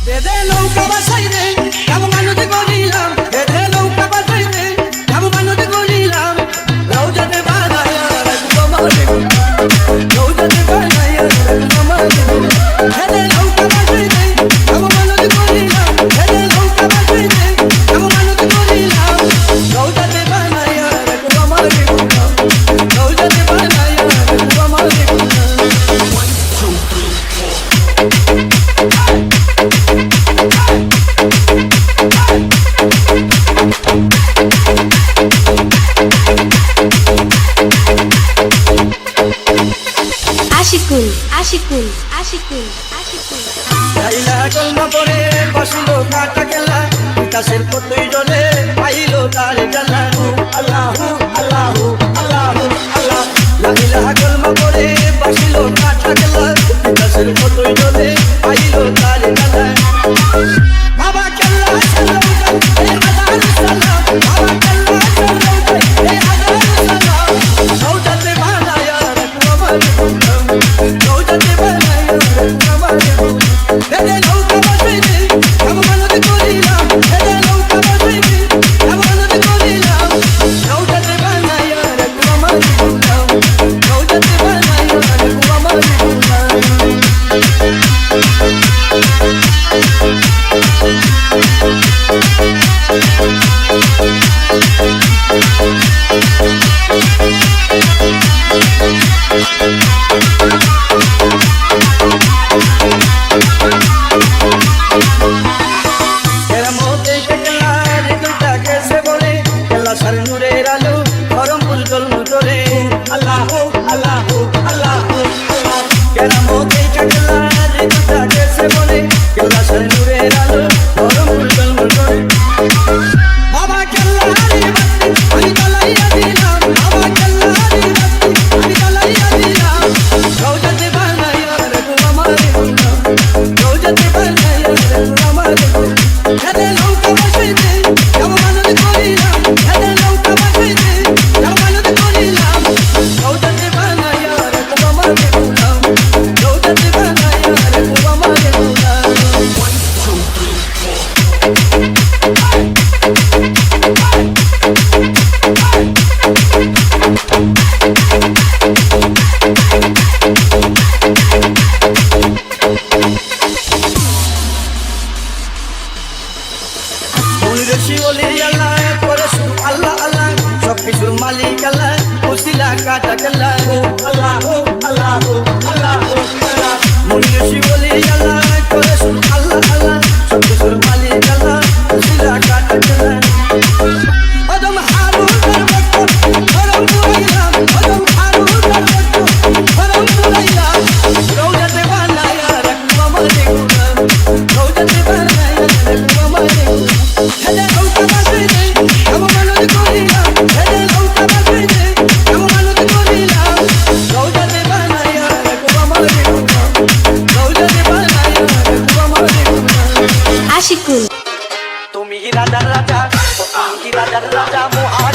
বেদে নৌকা বাসাইতে যাবো মানতে করিলাম, বেদে নৌকা বাসাইতে যাবো মানতে করিলাম, রওজাতে বানায়া রাখবো আমারে গুলাম, রওজাতে বানায়া রাখবো আমারে গুলাম। বেদে নৌকা বাসাইতে যাবো মানতে করিলাম, বেদে নৌকা বাসাইতে যাবো মানতে করিলাম, রওজাতে বানায়া রাখবো আমারে গুলাম, রওজাতে বানায়া রাখবো আমারে গুলাম। 1 2 3 4 আশিকুল আশিকুল আশিকুল আশিকুল লাইলা কলমা পড়ে বসলো কাটা গেলা, বিকাশের কতই জলে পাইলো তার জ্বালা। আল্লাহু আল্লাহু আল্লাহু আল্লাহ। লাইলা কলমা পড়ে বসলো কাটা গেলা, বিকাশের কতই জলে পাইলো তার জ্বালা। বাবা কেল্লা সালাম এ হাজার সালাম, বাবা কেল্লা সালাম এ হাজার সালাম, রওজাতে বানায়া রাখবো আমারে গুলাম, রওজাতে বানায়া রাখবো আমারে গুলাম। বেদে নৌকা বাসাইতে যাবো মানতে করিলাম, বেদে নৌকা বাসাইতে যাবো মানতে করিলাম, রওজাতে বানায়া রাখবো আমারে গুলাম, রওজাতে বানায়া রাখবো আমারে গুলাম। বাবা কেল্লা রে বাতি আমি জ্বালাইয়া দিলাম, বাবা কেল্লা রে বাতি আমি জ্বালাইয়া দিলাম, রওজাতে বানায়া রাখবো আমারে গুলাম, রওজাতে বানায়া রাখবো আমারে গুলাম। বেদে নৌকা বাসাইতে যাবো মানতে করিলাম, বেদে নৌকা বাসাইতে যাবো মানতে করিলাম, রওজাতে বানায়া রাখবো আমারে গুলাম, রওজাতে বানায়া রাখবো আমারে গুলাম। 1 2 3 4 আল্লাহ আল্লাহ সবকিছুর মালিক আল্লাহ, ওসিলা কাটা গেলা। আল্লাহু আল্লাহু আল্লাহু আল্লাহ মুনির শিবলি আল্লাহ করে শুন আল্লাহ আল্লাহ সবকিছুর মালিক আল্লাহ, ওসিলা কাটা গেলা। আদম হারুনের বক্ত হরম পুরাইলাম, আদম হারুনের বক্ত হরম পুরাইলাম, রওজাতে বানায়া রাখবো আমারে গুলাম, রওজাতে বানায়া রাখবো আমারে গুলাম। বেদে নৌকা বাসাইতে যাবো মানতে করিলাম, বেদে নৌকা বাসাইতে যাবো মানতে করিলাম, রওজাতে বানায়া রাখবো আমারে গুলাম, রওজাতে বানায়া রাখবো আমারে গুলাম। আশিকুল তুমি রাজার রাজা, তুমি রাজার রাজা মহান